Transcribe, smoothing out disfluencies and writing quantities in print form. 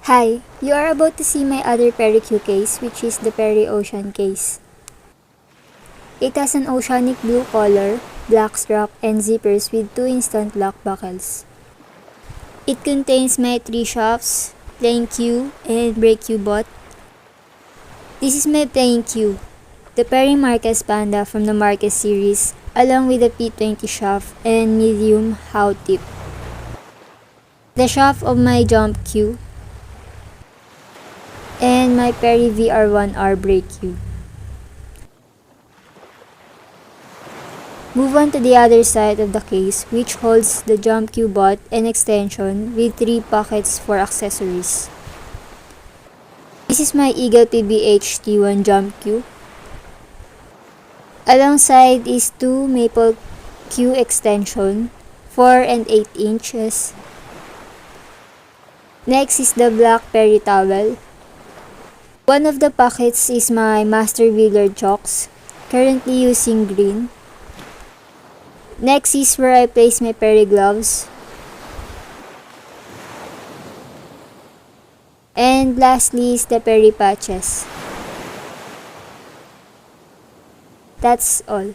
Hi, you are about to see my other Perry-Q case, which is the Perry Ocean case. It has an oceanic blue color, black strap, and zippers with 2 instant lock buckles. It contains my 3 shafts, plain Q, and brake Q bot. This is my plain Q, the Perry Marquez Panda from the Marquez series, along with the P20 shaft and medium how tip. The shaft of my jump Q, and my Perry VR1R brake Q. Move on to the other side of the case, which holds the jump Q bot and extension with 3 pockets for accessories. This is my Eagle PBH T1 jump Q. Alongside is 2 Maple Q extension, 4 and 8 inches. Next is the black Perry towel. One of the pockets is my Master Wheeler chocks, currently using green. Next is where I place my Perry gloves. And lastly is the Perry patches. That's all.